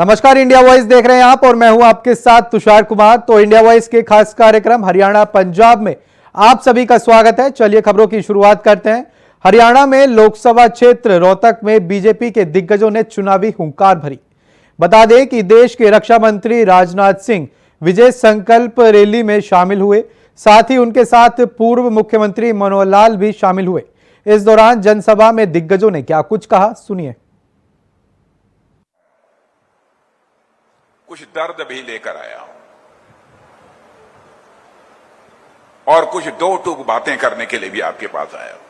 नमस्कार, India voice देख रहे हैं आप और मैं हूं आपके साथ तुषार कुमार। तो इंडिया वॉइस के खास कार्यक्रम हरियाणा पंजाब में आप सभी का स्वागत है। चलिए खबरों की शुरुआत करते हैं। हरियाणा में लोकसभा क्षेत्र रोहतक में बीजेपी के दिग्गजों ने चुनावी हुंकार भरी। बता दें कि देश के रक्षा मंत्री राजनाथ सिंह विजय संकल्प रैली में शामिल हुए, साथ ही उनके साथ पूर्व मुख्यमंत्री मनोहर लाल भी शामिल हुए। इस दौरान जनसभा में दिग्गजों ने क्या कुछ कहा, सुनिए। कुछ दर्द भी लेकर आया हूं और कुछ दो टूक बातें करने के लिए भी आपके पास आया हूं।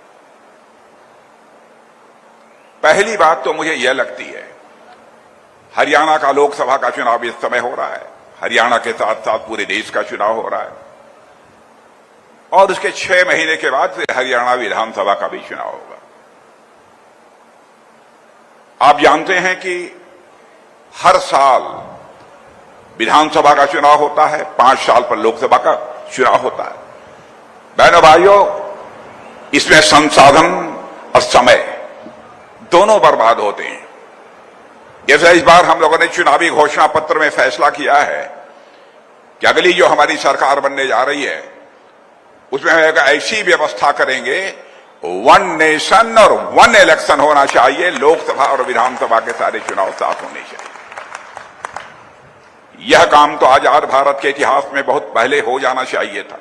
पहली बात तो मुझे यह लगती है, हरियाणा का लोकसभा का चुनाव इस समय हो रहा है, हरियाणा के साथ साथ पूरे देश का चुनाव हो रहा है और उसके 6 महीने के बाद फिर हरियाणा विधानसभा का भी चुनाव होगा। आप जानते हैं कि हर साल विधानसभा का चुनाव होता है, 5 साल पर लोकसभा का चुनाव होता है। बहनों भाइयों, इसमें संसाधन और समय दोनों बर्बाद होते हैं। जैसे इस बार हम लोगों ने चुनावी घोषणा पत्र में फैसला किया है कि अगली जो हमारी सरकार बनने जा रही है उसमें हम एक ऐसी व्यवस्था करेंगे, 1 नेशन और 1 इलेक्शन होना चाहिए। लोकसभा और विधानसभा के सारे चुनाव साथ होने चाहिए। यह काम तो आजाद भारत के इतिहास में बहुत पहले हो जाना चाहिए था,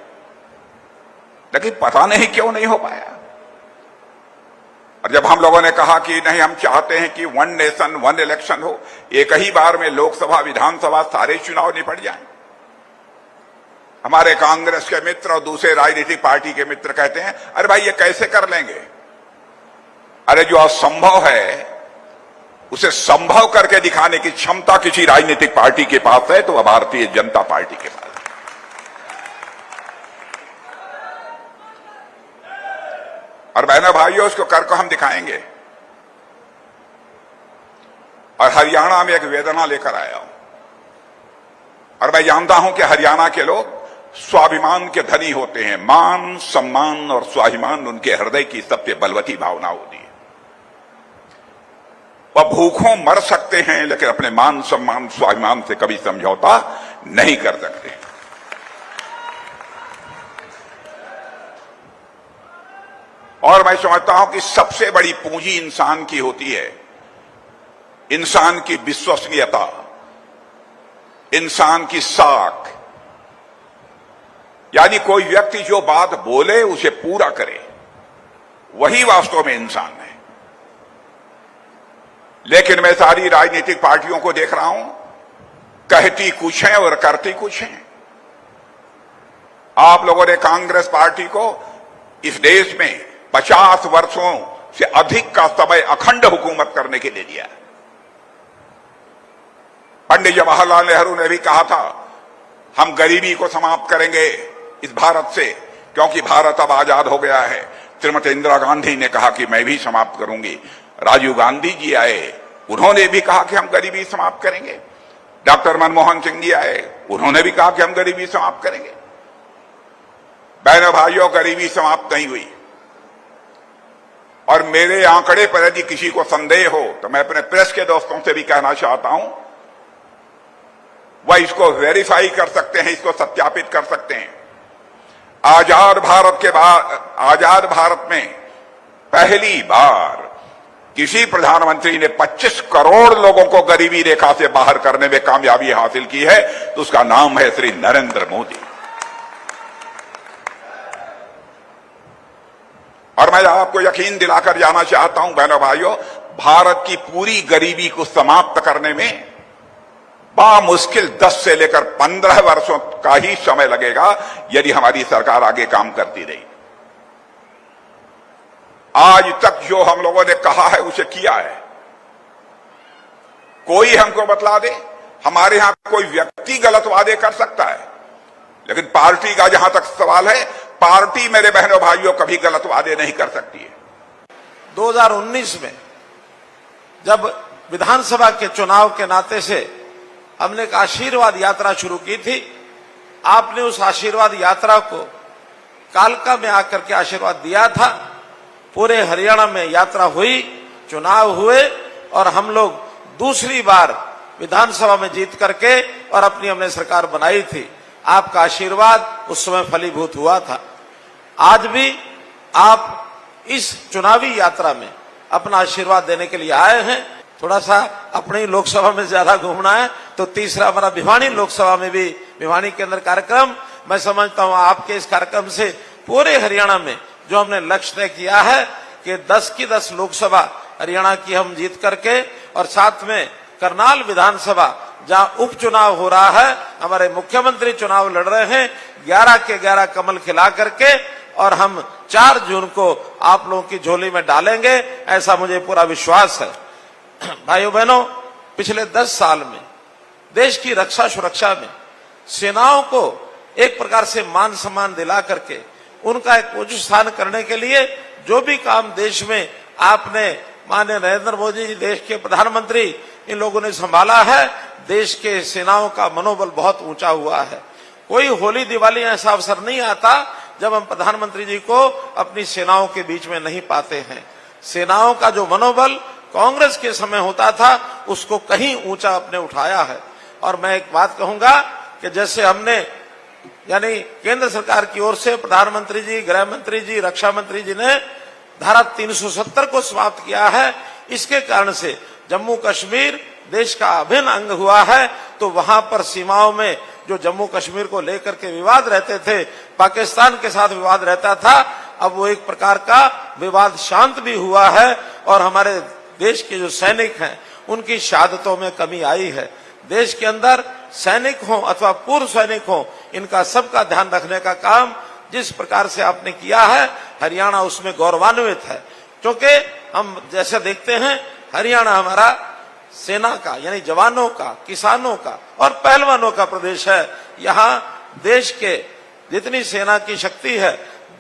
लेकिन पता नहीं क्यों नहीं हो पाया। और जब हम लोगों ने कहा कि नहीं, हम चाहते हैं कि 1 नेशन 1 इलेक्शन हो, एक ही बार में लोकसभा विधानसभा सारे चुनाव निपट जाएं, हमारे कांग्रेस के मित्र और दूसरे राजनीतिक पार्टी के मित्र कहते हैं अरे भाई ये कैसे कर लेंगे। अरे जो असंभव है उसे संभव करके दिखाने की क्षमता किसी राजनीतिक पार्टी के पास है तो वह भारतीय जनता पार्टी के पास है। और बहनों भाइयों, उसको करके हम दिखाएंगे। और हरियाणा में एक वेदना लेकर आया हूं और मैं जानता हूं कि हरियाणा के लोग स्वाभिमान के धनी होते हैं। मान, सम्मान और स्वाभिमान उनके हृदय की सबसे बलवती भावना होती है। वह भूखों मर सकते हैं लेकिन अपने मान, सम्मान, स्वाभिमान से कभी समझौता नहीं कर सकते। और मैं समझता हूं कि सबसे बड़ी पूंजी इंसान की होती है, इंसान की विश्वसनीयता, इंसान की साख। यानी कोई व्यक्ति जो बात बोले उसे पूरा करे, वही वास्तव में इंसान है। लेकिन मैं सारी राजनीतिक पार्टियों को देख रहा हूं, कहती कुछ है और करती कुछ है। आप लोगों ने कांग्रेस पार्टी को इस देश में 50 वर्षों से अधिक का समय अखंड हुकूमत करने के लिए दिया। पंडित जवाहरलाल नेहरू ने भी कहा था हम गरीबी को समाप्त करेंगे इस भारत से, क्योंकि भारत अब आजाद हो गया है। श्रीमती इंदिरा गांधी ने कहा कि मैं भी समाप्त करूंगी। राजीव गांधी जी आए, उन्होंने भी कहा कि हम गरीबी समाप्त करेंगे। डॉक्टर मनमोहन सिंह जी आए, उन्होंने भी कहा कि हम गरीबी समाप्त करेंगे। बहनों भाइयों, गरीबी समाप्त नहीं हुई। और मेरे आंकड़े पर यदि किसी को संदेह हो तो मैं अपने प्रेस के दोस्तों से भी कहना चाहता हूं, वह इसको वेरीफाई कर सकते हैं, इसको सत्यापित कर सकते हैं। आजाद भारत के बाद, आजाद भारत में पहली बार किसी प्रधानमंत्री ने 25 करोड़ लोगों को गरीबी रेखा से बाहर करने में कामयाबी हासिल की है, तो उसका नाम है श्री नरेंद्र मोदी। और मैं आपको यकीन दिलाकर जाना चाहता हूं बहनों भाइयों, भारत की पूरी गरीबी को समाप्त करने में बामुश्किल 10 से लेकर 15 वर्षों का ही समय लगेगा यदि हमारी सरकार आगे काम करती रही। आज तक जो हम लोगों ने कहा है उसे किया है। कोई हमको बतला दे, हमारे यहां कोई व्यक्ति गलत वादे कर सकता है, लेकिन पार्टी का जहां तक सवाल है, पार्टी मेरे बहनों भाइयों कभी गलत वादे नहीं कर सकती है। 2019 में जब विधानसभा के चुनाव के नाते से हमने एक आशीर्वाद यात्रा शुरू की थी, आपने उस आशीर्वाद यात्रा को कालका में आकर के आशीर्वाद दिया था। पूरे हरियाणा में यात्रा हुई, चुनाव हुए और हम लोग दूसरी बार विधानसभा में जीत करके और अपनी हमने सरकार बनाई थी। आपका आशीर्वाद उस समय फलीभूत हुआ था। आज भी आप इस चुनावी यात्रा में अपना आशीर्वाद देने के लिए आए हैं। थोड़ा सा अपनी लोकसभा में ज्यादा घूमना है तो तीसरा हमारा भिवानी लोकसभा में भी भिवानी के अंदर कार्यक्रम, मैं समझता हूं आपके इस कार्यक्रम से पूरे हरियाणा में जो हमने लक्ष्य तय किया है कि 10 की 10 लोकसभा हरियाणा की हम जीत करके, और साथ में करनाल विधानसभा जहां उपचुनाव हो रहा है, हमारे मुख्यमंत्री चुनाव लड़ रहे हैं, 11 के 11 कमल खिला करके, और हम 4 जून को आप लोगों की झोली में डालेंगे, ऐसा मुझे पूरा विश्वास है। भाइयों बहनों, पिछले 10 साल में देश की रक्षा सुरक्षा में सेनाओं को एक प्रकार से मान सम्मान दिला करके उनका एक उच्च स्थान करने के लिए जो भी काम देश में आपने माननीय नरेंद्र मोदी जी देश के प्रधानमंत्री इन लोगों ने संभाला है, देश के सेनाओं का मनोबल बहुत ऊंचा हुआ है। कोई होली दिवाली ऐसा अवसर नहीं आता जब हम प्रधानमंत्री जी को अपनी सेनाओं के बीच में नहीं पाते हैं। सेनाओं का जो मनोबल कांग्रेस के समय होता था उसको कहीं ऊंचा अपने उठाया है। और मैं एक बात कहूंगा कि जैसे हमने यानी केंद्र सरकार की ओर से प्रधानमंत्री जी, गृह मंत्री जी, रक्षा मंत्री जी ने धारा 370 को समाप्त किया है, इसके कारण से जम्मू कश्मीर देश का अभिन्न अंग हुआ है। तो वहां पर सीमाओं में जो जम्मू कश्मीर को लेकर के विवाद रहते थे, पाकिस्तान के साथ विवाद रहता था, अब वो एक प्रकार का विवाद शांत भी हुआ है और हमारे देश के जो सैनिक हैं उनकी शहादतों में कमी आई है। देश के अंदर सैनिक हो अथवा पूर्व सैनिक हो, इनका सबका ध्यान रखने का काम जिस प्रकार से आपने किया है, हरियाणा उसमें गौरवान्वित है। क्योंकि हम जैसे देखते हैं हरियाणा हमारा सेना का यानी जवानों का, किसानों का और पहलवानों का प्रदेश है। यहाँ देश के जितनी सेना की शक्ति है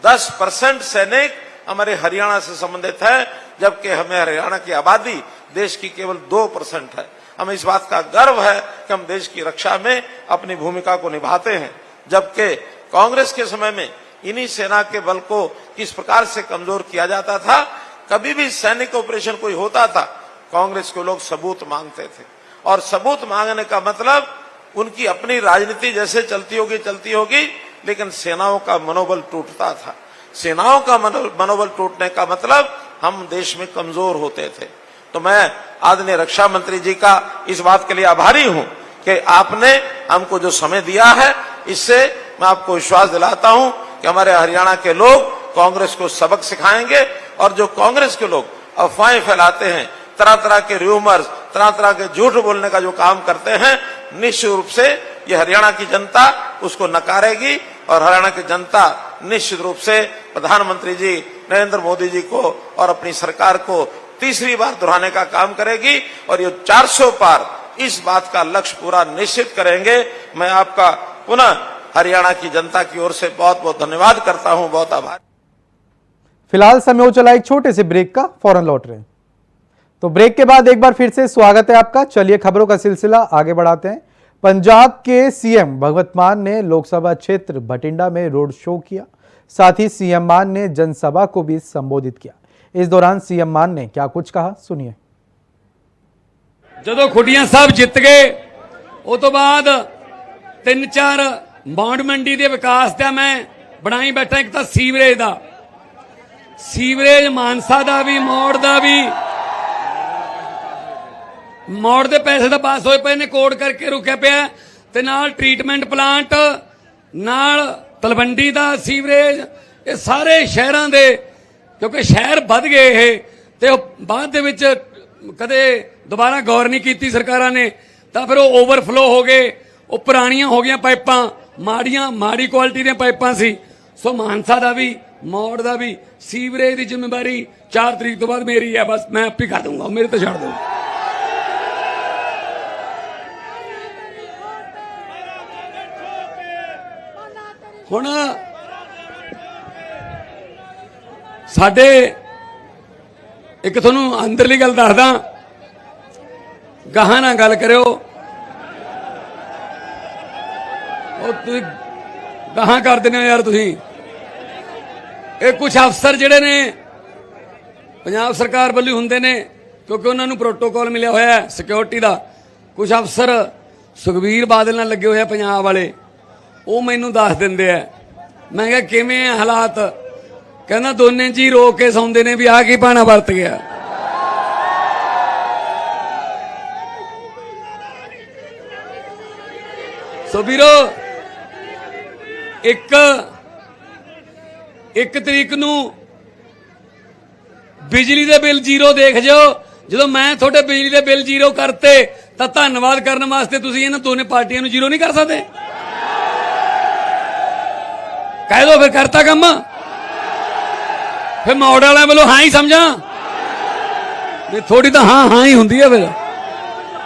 10% सैनिक हमारे हरियाणा से संबंधित है, जबकि हमें हरियाणा की आबादी देश की केवल 2% है। हमें इस बात का गर्व है कि हम देश की रक्षा में अपनी भूमिका को निभाते हैं। जबकि कांग्रेस के समय में इन्हीं सेना के बल को किस प्रकार से कमजोर किया जाता था, कभी भी सैनिक ऑपरेशन कोई होता था कांग्रेस के लोग सबूत मांगते थे, और सबूत मांगने का मतलब उनकी अपनी राजनीति जैसे चलती होगी, लेकिन सेनाओं का मनोबल टूटता था। सेनाओं का मनोबल टूटने का मतलब हम देश में कमजोर होते थे। तो मैं आदरणीय रक्षा मंत्री जी का इस बात के लिए आभारी हूं कि आपने हमको जो समय दिया है, इससे मैं आपको विश्वास दिलाता हूं कि हमारे हरियाणा के लोग कांग्रेस को सबक सिखाएंगे, और जो कांग्रेस के लोग अफवाहें फैलाते हैं, तरह तरह के र्यूमर्स, तरह तरह के झूठ बोलने का जो काम करते हैं, निश्चित रूप से ये हरियाणा की जनता उसको नकारेगी और हरियाणा की जनता निश्चित रूप से प्रधानमंत्री जी नरेंद्र मोदी जी को और अपनी सरकार को तीसरी बार दोहराने का काम करेगी, और ये 400 पार इस बात का लक्ष्य पूरा निश्चित करेंगे। मैं आपका पुनः हरियाणा की जनता की ओर से बहुत बहुत धन्यवाद करता हूं, बहुत आभार। फिलहाल समय हो चला एक छोटे से ब्रेक का, फौरन लौट रहे हैं। तो ब्रेक के बाद एक बार फिर से स्वागत है आपका। चलिए खबरों का सिलसिला आगे बढ़ाते हैं। पंजाब के सीएम भगवंत मान ने लोकसभा क्षेत्र भटिंडा में रोड शो किया, साथ ही सीएम मान ने जनसभा को भी संबोधित किया। इस दौरान सीएम मान ने क्या कुछ कहा, सुनिए। ਜਦੋਂ ਖੁੱਡੀਆਂ ਸਾਹਿਬ ਜਿੱਤ ਗਏ ਉਹ ਤੋਂ ਬਾਅਦ 3-4 ਬੌਂਡ ਮੰਡੀ ਦੇ ਵਿਕਾਸ ਦਾ ਮੈਂ ਬਣਾਈ ਬੈਠਾ। ਇੱਕ ਤਾਂ ਸੀਵਰੇਜ ਦਾ, ਸੀਵਰੇਜ ਮਾਨਸਾ ਦਾ ਵੀ, ਮੌੜ ਦਾ ਵੀ, ਮੌੜ ਦੇ ਪੈਸੇ ਤਾਂ ਪਾਸ ਹੋਏ ਪਏ ਨੇ, ਕੋਡ ਕਰਕੇ ਰੁਕਿਆ ਪਿਆ, ਤੇ ਨਾਲ ਟ੍ਰੀਟਮੈਂਟ ਪਲਾਂਟ, ਨਾਲ ਤਲਵੰਡੀ ਦਾ ਸੀਵਰੇਜ, ਇਹ ਸਾਰੇ ਸ਼ਹਿਰਾਂ ਦੇ, ਕਿਉਂਕਿ ਸ਼ਹਿਰ ਵੱਧ ਗਏ ਇਹ, ਤੇ ਉਹ ਬਾਅਦ ਦੇ ਵਿੱਚ ਕਦੇ ਦੁਬਾਰਾ ਗੌਰ ਨਹੀਂ ਕੀਤੀ ਸਰਕਾਰਾਂ ਨੇ, ਤਾਂ ਫਿਰ ਉਹ ਓਵਰਫਲੋ ਹੋ ਗਏ, ਉਹ ਪੁਰਾਣੀਆਂ ਹੋ ਗਈਆਂ ਪਾਈਪਾਂ, ਮਾੜੀ ਕੁਆਲਿਟੀ ਦੀਆਂ ਪਾਈਪਾਂ ਸੀ। ਸੋ ਮਾਨਸਾ ਦਾ ਵੀ, ਮੌੜ ਦਾ ਵੀ ਸੀਵਰੇਜ ਦੀ ਜ਼ਿੰਮੇਵਾਰੀ 4 ਤਰੀਕ ਤੋਂ ਬਾਅਦ ਮੇਰੀ ਹੈ। ਬਸ ਮੈਂ ਆਪ ਹੀ ਕਰ ਦੂੰਗਾ, ਮੇਰੇ ਤੇ ਛੱਡ ਦਿਓ। ਹੁਣ ਸਾਡੇ ਇੱਕ ਤੁਹਾਨੂੰ ਅੰਦਰਲੀ ਗੱਲ ਦੱਸਦਾ, ਗਾਹਾਂ ਨਾਲ ਗੱਲ ਕਰਿਓ, ਉਹ ਤੁਸੀਂ ਗਾਹਾਂ ਕਰ ਦਿੰਦੇ ਹੋ ਯਾਰ ਤੁਸੀਂ। ਇਹ ਕੁਝ ਅਫਸਰ ਜਿਹੜੇ ਨੇ ਪੰਜਾਬ ਸਰਕਾਰ ਵੱਲੋਂ ਹੁੰਦੇ ਨੇ, ਕਿਉਂਕਿ ਉਹਨਾਂ ਨੂੰ ਪ੍ਰੋਟੋਕਾਲ ਮਿਲਿਆ ਹੋਇਆ ਹੈ ਸਿਕਿਉਰਿਟੀ ਦਾ। ਕੁਝ ਅਫਸਰ ਸੁਖਬੀਰ ਬਾਦਲ ਨਾਲ ਲੱਗੇ ਹੋਏ ਆ ਪੰਜਾਬ ਵਾਲੇ, ਉਹ ਮੈਨੂੰ ਦੱਸ ਦਿੰਦੇ ਆ। ਮੈਂ ਕਿਹਾ ਕਿਵੇਂ ਆ ਹਾਲਾਤ? ਕਹਿੰਦਾ ਦੋਨੇ ਜੀ ਰੋ ਕੇ ਸੌਂਦੇ ਨੇ ਵੀ ਆਹ ਕੀ ਪਾਣਾ ਵਰਤ ਗਿਆ। ਸੋ ਵੀਰੋ, ਇੱਕ ਤਰੀਕ ਨੂੰ ਬਿਜਲੀ ਦੇ ਬਿੱਲ ਜ਼ੀਰੋ ਦੇਖ ਜਾਓ। ਜਦੋਂ ਮੈਂ ਤੁਹਾਡੇ ਬਿਜਲੀ ਦੇ ਬਿੱਲ ਜ਼ੀਰੋ ਕਰਤੇ ਤਾਂ ਧੰਨਵਾਦ ਕਰਨ ਵਾਸਤੇ ਤੁਸੀਂ ਇਹਨਾਂ ਦੋਨੇ ਪਾਰਟੀਆਂ ਨੂੰ ਜ਼ੀਰੋ ਨਹੀਂ ਕਰ ਸਕਦੇ? ਕਹਿ ਦੋ ਫਿਰ ਕਰਤਾ ਕੰਮ। ਫਿਰ ਮੋੜ ਵਾਲਿਆਂ ਵੱਲੋਂ ਹਾਂ ਹੀ ਸਮਝਾਂ ਵੀ ਥੋੜੀ ਤਾਂ ਹਾਂ ਹੀ ਹੁੰਦੀ ਹੈ। ਫਿਰ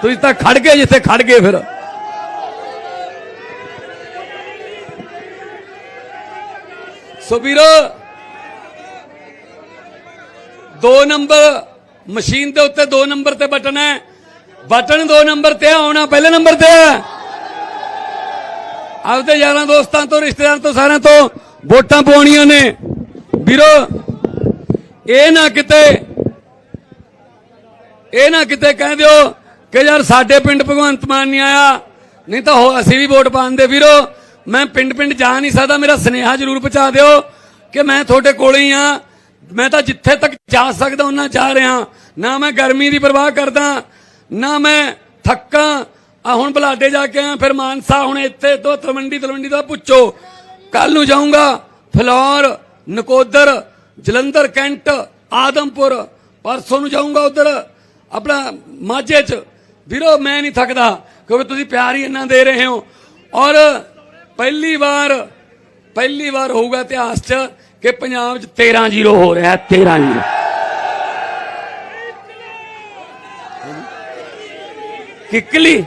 ਤੁਸੀਂ ਤਾਂ ਖੜ ਗਏ ਜਿੱਥੇ ਖੜ ਗਏ। ਫਿਰ ਸੋ ਵੀਰੋ, 2 ਨੰਬਰ ਮਸ਼ੀਨ ਦੇ ਉੱਤੇ 2 ਨੰਬਰ ਤੇ ਬਟਨ ਹੈ। ਬਟਨ 2 ਨੰਬਰ ਤੇ ਆਉਣਾ ਪਹਿਲੇ ਨੰਬਰ ਤੇ ਹੈ। ਆਪਦੇ ਯਾਰਾਂ ਦੋਸਤਾਂ ਤੋਂ, ਰਿਸ਼ਤੇਦਾਰਾਂ ਤੋਂ, ਸਾਰਿਆਂ ਤੋਂ ਵੋਟਾਂ ਪਾਉਣੀਆਂ ਨੇ। ਵੀਰੋ, ਇਹ ਨਾ ਕਿਤੇ ਕਹਿ ਦਿਓ ਕਿ ਯਾਰ ਸਾਡੇ ਪਿੰਡ ਭਗਵੰਤ ਮਾਨ ਨਹੀਂ ਆਇਆ, ਨਹੀਂ ਤਾਂ ਅਸੀਂ ਵੀ ਵੋਟ ਪਾਉਂਦੇ। ਵੀਰੋ, ਮੈਂ ਪਿੰਡ ਜਾ ਨਹੀਂ ਸਕਦਾ, ਮੇਰਾ ਸੁਨੇਹਾ ਜ਼ਰੂਰ ਪਹੁੰਚਾ ਦਿਓ ਕਿ ਮੈਂ ਤੁਹਾਡੇ ਕੋਲ ਹੀ ਆ। ਮੈਂ ਤਾਂ ਜਿੱਥੇ ਤੱਕ ਜਾ ਸਕਦਾ ਉਹਨਾਂ ਜਾ ਰਿਹਾ। ਨਾ ਮੈਂ ਗਰਮੀ ਦੀ ਪਰਵਾਹ ਕਰਦਾ, ਨਾ ਮੈਂ ਥੱਕਾਂ। ਆ ਹੁਣ ਬਲਾਡੇ ਜਾ ਕੇ ਆਇਆ, ਫਿਰ ਮਾਨਸਾ, ਹੁਣ ਇੱਥੇ ਤੋਂ ਤਲਵੰਡੀ ਤੋਂ ਪੁੱਛੋ। ਕੱਲ ਨੂੰ ਜਾਊਂਗਾ ਫਲੌਰ, ਨਕੋਦਰ, ਜਲੰਧਰ, ਕੈਂਟ, ਆਦਮਪੁਰ। ਪਰਸੋਂ ਨੂੰ ਜਾਊਂਗਾ ਉਧਰ ਆਪਣਾ ਮਾਝੇ 'ਚ। ਵੀਰੋ, ਮੈਂ ਨਹੀਂ ਥੱਕਦਾ ਕਿਉਂਕਿ ਤੁਸੀਂ ਪਿਆਰ ਹੀ ਇੰਨਾ ਦੇ ਰਹੇ ਹੋ। ਔਰ ਪਹਿਲੀ ਵਾਰ ਹੋਊਗਾ ਇਤਿਹਾਸ 'ਚ ਕਿ ਪੰਜਾਬ 'ਚ 13-0 ਹੋ ਰਿਹਾ। 13-0 ਕਿੱਕਲੀ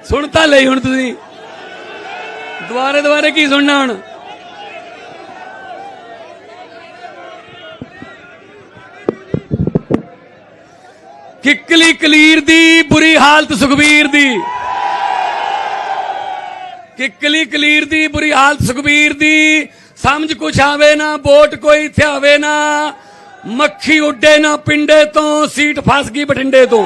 ਸੁਣ ਤਾਂ ਲਈ। ਹੁਣ ਤੁਸੀਂ ਦੁਬਾਰੇ ਕੀ ਸੁਣਨਾ? ਹੁਣ ਕਿੱਕਲੀ ਕਲੀਰ ਦੀ ਬੁਰੀ ਹਾਲਤ ਸੁਖਬੀਰ ਦੀ। ਕਿੱਕਲੀ ਕਲੀਰ ਦੀ ਬੁਰੀ ਹਾਲਤ ਸੁਖਬੀਰ ਦੀ। ਸਮਝ ਕੁਛ ਆਵੇ ਨਾ, ਵੋਟ ਕੋਈ ਥਿਆਵੇ ਨਾ, ਮੱਖੀ ਉੱਡੇ ਨਾ ਪਿੰਡੇ ਤੋਂ, ਸੀਟ ਫਸ ਗਈ ਬਠਿੰਡੇ ਤੋਂ।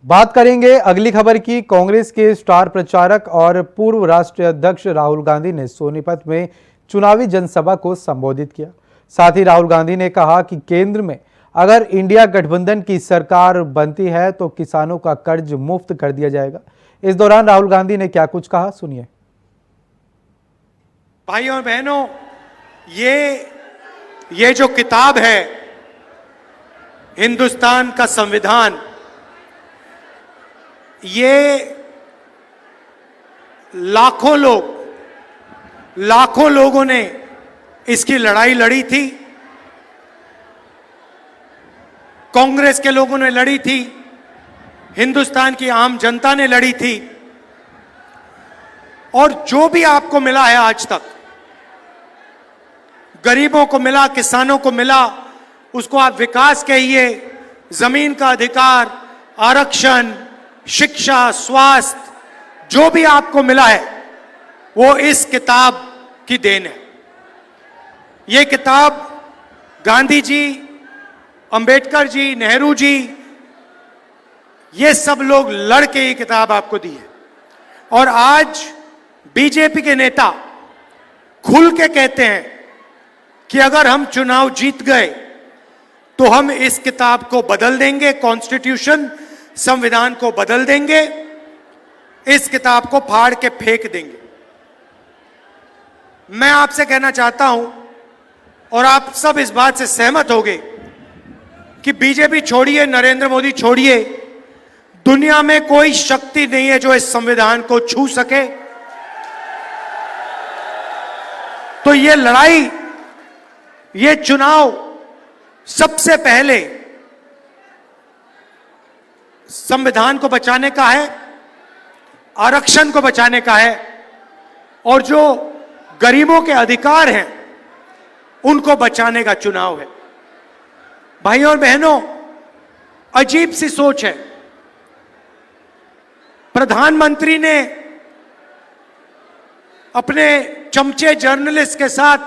बात करेंगे अगली खबर की। कांग्रेस के स्टार प्रचारक और पूर्व राष्ट्रीय अध्यक्ष राहुल गांधी ने सोनीपत में चुनावी जनसभा को संबोधित किया। साथ ही राहुल गांधी ने कहा कि केंद्र में अगर इंडिया गठबंधन की सरकार बनती है तो किसानों का कर्ज मुफ्त कर दिया जाएगा। इस दौरान राहुल गांधी ने क्या कुछ कहा, सुनिए। भाइयों और बहनों, ये जो किताब है हिंदुस्तान का संविधान, ये लाखों लोगों ने इसकी लड़ाई लड़ी थी। कांग्रेस के लोगों ने लड़ी थी, हिंदुस्तान की आम जनता ने लड़ी थी। और जो भी आपको मिला है आज तक, गरीबों को मिला, किसानों को मिला, उसको आप विकास कहिए, जमीन का अधिकार, आरक्षण, शिक्षा, स्वास्थ्य, जो भी आपको मिला है वो इस किताब की देन है। ये किताब गांधी जी, अंबेडकर जी, नेहरू जी, ये सब लोग लड़ के ये किताब आपको दी है। और आज बीजेपी के नेता खुल के कहते हैं कि अगर हम चुनाव जीत गए तो हम इस किताब को बदल देंगे, कॉन्स्टिट्यूशन, संविधान को बदल देंगे, इस किताब को फाड़ के फेंक देंगे। मैं आपसे कहना चाहता हूं, और आप सब इस बात से सहमत होंगे, कि बीजेपी छोड़िए, नरेंद्र मोदी छोड़िए, दुनिया में कोई शक्ति नहीं है जो इस संविधान को छू सके। तो ये लड़ाई, ये चुनाव सबसे पहले संविधान को बचाने का है, आरक्षण को बचाने का है, और जो गरीबों के अधिकार हैं उनको बचाने का चुनाव है। भाइयों और बहनों, अजीब सी सोच है। प्रधानमंत्री ने अपने चमचे जर्नलिस्ट के साथ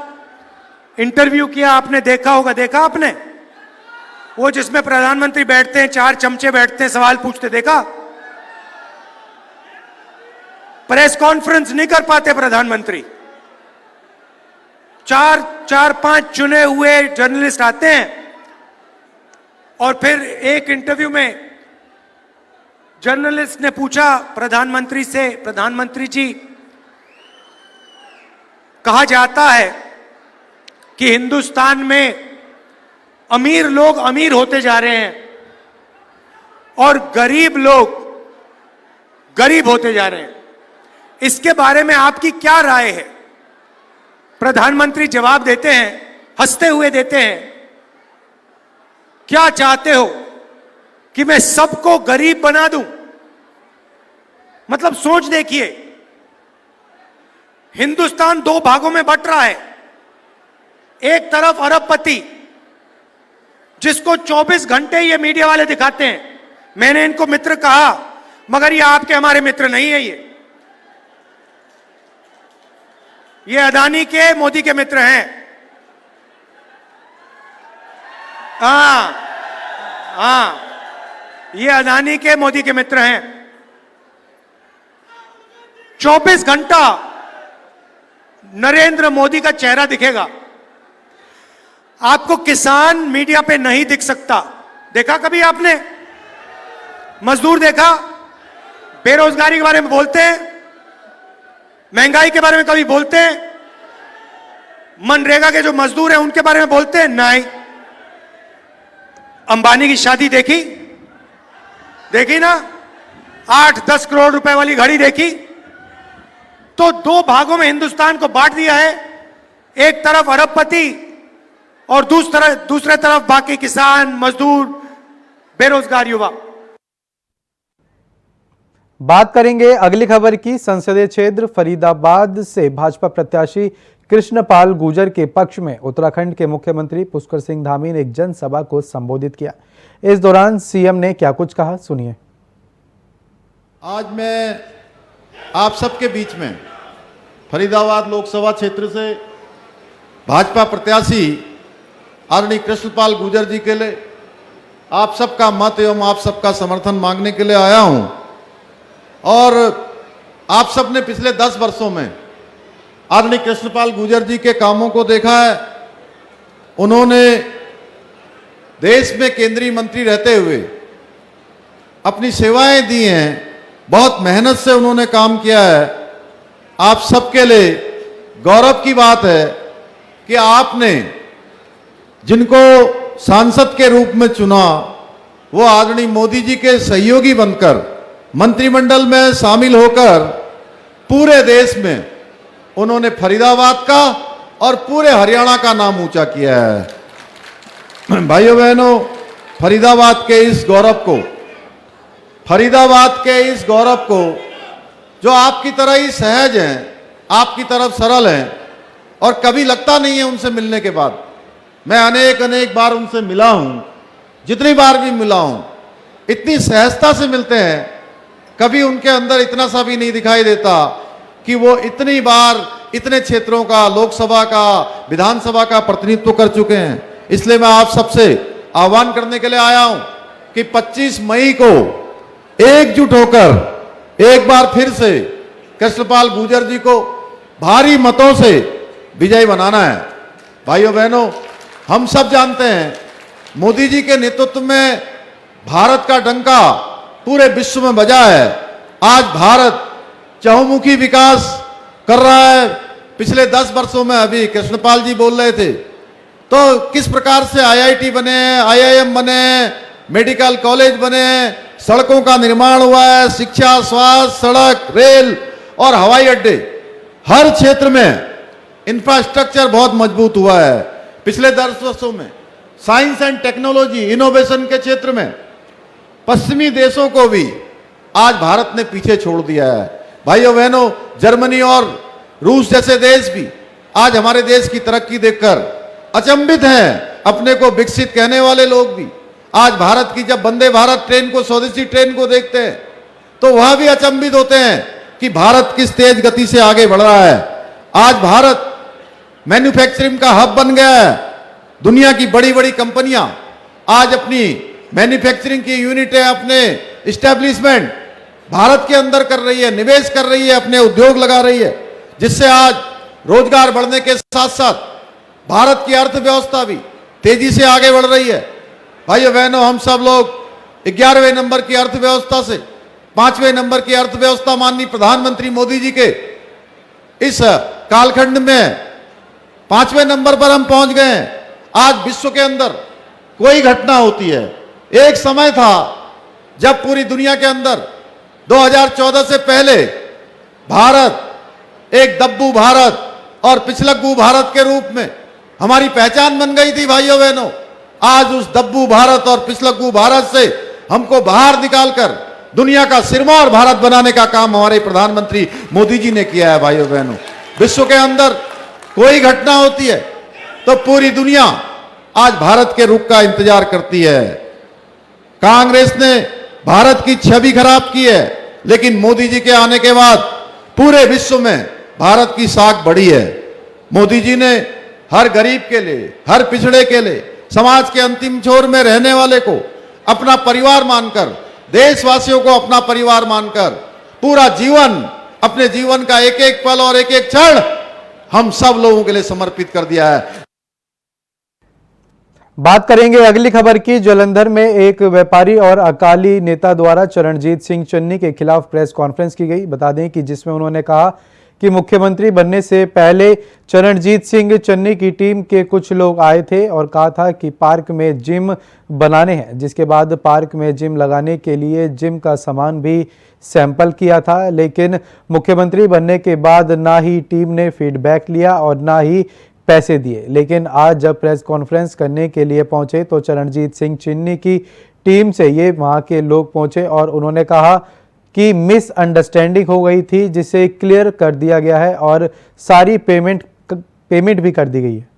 इंटरव्यू किया, आपने देखा होगा, देखा आपने? वो जिसमें प्रधानमंत्री बैठते हैं, 4 चमचे बैठते हैं, सवाल पूछते, देखा? प्रेस कॉन्फ्रेंस नहीं कर पाते प्रधानमंत्री। 4-5 चुने हुए जर्नलिस्ट आते हैं और फिर एक इंटरव्यू में जर्नलिस्ट ने पूछा प्रधानमंत्री से, प्रधानमंत्री जी, कहा जाता है कि हिंदुस्तान में अमीर लोग अमीर होते जा रहे हैं और गरीब लोग गरीब होते जा रहे हैं, इसके बारे में आपकी क्या राय है? प्रधानमंत्री जवाब देते हैं, हंसते हुए देते हैं, क्या चाहते हो कि मैं सबको गरीब बना दूं? मतलब सोच देखिए, हिंदुस्तान 2 भागों में बंट रहा है। एक तरफ अरबपति, जिसको 24 घंटे ये मीडिया वाले दिखाते हैं, मैंने इनको मित्र कहा, मगर ये आपके हमारे मित्र नहीं है। ये अदानी के, मोदी के मित्र हैं। हाँ, ये अदानी के, मोदी के मित्र हैं। 24 घंटा नरेंद्र मोदी का चेहरा दिखेगा। आपको किसान मीडिया पे नहीं दिख सकता। देखा कभी आपने? मजदूर देखा? बेरोजगारी के बारे में बोलते हैं, महंगाई के बारे में कभी बोलते हैं? मनरेगा के जो मजदूर हैं उनके बारे में बोलते हैं? नहीं। अंबानी की शादी देखी? देखी ना? 8-10 करोड़ रुपए वाली घड़ी देखी? तो 2 भागों में हिंदुस्तान को बांट दिया है। एक तरफ अरबपति और दूसरे तरफ बाकी किसान, मजदूर, बेरोजगार युवा। बात करेंगे अगली खबर की। संसदीय क्षेत्र फरीदाबाद से भाजपा प्रत्याशी कृष्णपाल गुर्जर के पक्ष में उत्तराखंड के मुख्यमंत्री पुष्कर सिंह धामी ने एक जनसभा को संबोधित किया। इस दौरान सीएम ने क्या कुछ कहा, सुनिए। आज मैं आप सबके बीच में फरीदाबाद लोकसभा क्षेत्र से भाजपा प्रत्याशी आदरणीय कृष्णपाल गुर्जर जी के लिए आप सबका मत एवं आप सबका समर्थन मांगने के लिए आया हूं। और आप सब ने पिछले 10 वर्षों में आदरणीय कृष्णपाल गुर्जर जी के कामों को देखा है। उन्होंने देश में केंद्रीय मंत्री रहते हुए अपनी सेवाएं दी हैं, बहुत मेहनत से उन्होंने काम किया है। आप सबके लिए गौरव की बात है कि आपने जिनको सांसद के रूप में चुना वो आदरणीय मोदी जी के सहयोगी बनकर मंत्रिमंडल में शामिल होकर पूरे देश में उन्होंने फरीदाबाद का और पूरे हरियाणा का नाम ऊंचा किया है। भाइयों बहनों, फरीदाबाद के इस गौरव को जो आपकी तरह ही सहज हैं, आपकी तरफ सरल हैं और कभी लगता नहीं है उनसे मिलने के बाद। मैं अनेक बार उनसे मिला हूं, जितनी बार भी मिला हूं, इतनी सहजता से मिलते हैं, कभी उनके अंदर इतना सा भी नहीं दिखाई देता कि वो इतनी बार इतने क्षेत्रों का, लोकसभा का, विधानसभा का प्रतिनिधित्व कर चुके हैं। इसलिए मैं आप सबसे आह्वान करने के लिए आया हूं कि 25 मई को एकजुट होकर एक बार फिर से कृष्णपाल गुर्जर जी को भारी मतों से विजयी बनाना है। भाइयों बहनों, हम सब जानते हैं मोदी जी के नेतृत्व में भारत का डंका पूरे विश्व में बजा है। आज भारत चहुमुखी विकास कर रहा है। पिछले 10 वर्षों में अभी कृष्णपाल जी बोल रहे थे तो किस प्रकार से IIT बने, IIM बने, मेडिकल कॉलेज बने, सड़कों का निर्माण हुआ है, शिक्षा, स्वास्थ्य, सड़क, रेल और हवाई अड्डे, हर क्षेत्र में इंफ्रास्ट्रक्चर बहुत मजबूत हुआ है। पिछले 10 वर्षों में साइंस एंड टेक्नोलॉजी, इनोवेशन के क्षेत्र में पश्चिमी देशों को भी आज भारत ने पीछे छोड़ दिया है। भाइयों बहनों, जर्मनी और रूस जैसे देश भी आज हमारे देश की तरक्की देखकर अचंभित हैं। अपने को विकसित कहने वाले लोग भी आज भारत की जब वंदे भारत ट्रेन को, स्वदेशी ट्रेन को देखते हैं तो वह भी अचंभित होते हैं कि भारत किस तेज गति से आगे बढ़ रहा है। आज भारत मैन्युफैक्चरिंग का हब बन गया है। दुनिया की बड़ी बड़ी कंपनियां आज अपनी मैन्युफैक्चरिंग की यूनिटें, अपने इस्टेब्लिशमेंट भारत के अंदर कर रही है, निवेश कर रही है, अपने उद्योग लगा रही है, जिससे आज रोजगार बढ़ने के साथ साथ भारत की अर्थव्यवस्था भी तेजी से आगे बढ़ रही है। भाइयों बहनों, हम सब लोग 11वें नंबर की अर्थव्यवस्था से 5वें नंबर की अर्थव्यवस्था माननीय प्रधानमंत्री मोदी जी के इस कालखंड में 5वें नंबर पर हम पहुंच गए हैं। आज विश्व के अंदर कोई घटना होती है, एक समय था जब पूरी दुनिया के अंदर 2014 से पहले भारत एक दब्बू भारत और पिछलग्गू भारत के रूप में हमारी पहचान बन गई थी। भाइयों बहनों, आज उस दब्बू भारत और पिछलग्गू भारत से हमको बाहर निकालकर दुनिया का सिरमौर भारत बनाने का काम हमारे प्रधानमंत्री मोदी जी ने किया है। भाइयों बहनों, विश्व के अंदर कोई घटना होती है तो पूरी दुनिया आज भारत के रुख का इंतजार करती है। कांग्रेस ने भारत की छवि खराब की है, लेकिन मोदी जी के आने के बाद पूरे विश्व में भारत की साख बढ़ी है। मोदी जी ने हर गरीब के लिए, हर पिछड़े के लिए, समाज के अंतिम छोर में रहने वाले को अपना परिवार मानकर, देशवासियों को अपना परिवार मानकर पूरा जीवन, अपने जीवन का एक एक पल और एक एक क्षण हम सब लोगों के लिए समर्पित कर दिया है। बात करेंगे अगली खबर की। जालंधर में एक व्यापारी और अकाली नेता द्वारा चरणजीत सिंह चन्नी के खिलाफ प्रेस कॉन्फ्रेंस की गई। बता दें कि जिसमें उन्होंने कहा कि मुख्यमंत्री बनने से पहले चरणजीत सिंह चन्नी की टीम के कुछ लोग आए थे और कहा था कि पार्क में जिम बनाने हैं, जिसके बाद पार्क में जिम लगाने के लिए जिम का सामान भी सैंपल किया था। लेकिन मुख्यमंत्री बनने के बाद ना ही टीम ने फीडबैक लिया और ना ही पैसे दिए। लेकिन आज जब प्रेस कॉन्फ्रेंस करने के लिए पहुंचे तो चरणजीत सिंह चन्नी की टीम से ये वहां के लोग पहुंचे और उन्होंने कहा कि मिसअंडरस्टैंडिंग हो गई थी, जिसे क्लियर कर दिया गया है और सारी पेमेंट भी कर दी गई है।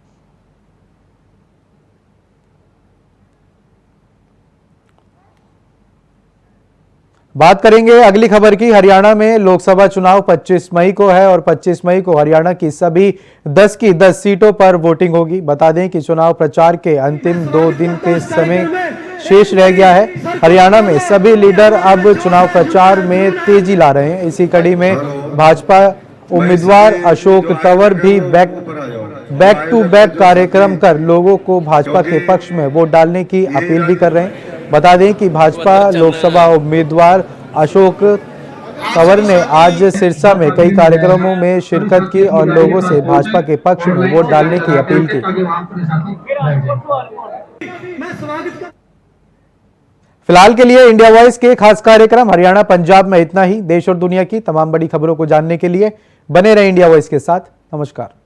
बात करेंगे अगली खबर की। हरियाणा में लोकसभा चुनाव 25 मई को है और 25 मई को हरियाणा की सभी 10 की 10 सीटों पर वोटिंग होगी। बता दें कि चुनाव प्रचार के अंतिम 2 दिन के समय शेष रह गया है। हरियाणा में सभी लीडर अब चुनाव प्रचार में तेजी ला रहे हैं। इसी कड़ी में भाजपा उम्मीदवार अशोक तंवर भी बैक टू बैक कार्यक्रम कर लोगों को भाजपा के पक्ष में वोट डालने की अपील भी कर रहे हैं। बता दें कि भाजपा लोकसभा उम्मीदवार अशोक तंवर ने आज सिरसा में कई कार्यक्रमों में शिरकत की और लोगों से भाजपा के पक्ष में वोट डालने की अपील की। फिलहाल के लिए इंडिया वॉइस के खास कार्यक्रम हरियाणा पंजाब में इतना ही। देश और दुनिया की तमाम बड़ी खबरों को जानने के लिए बने रहे इंडिया वॉइस के साथ। नमस्कार।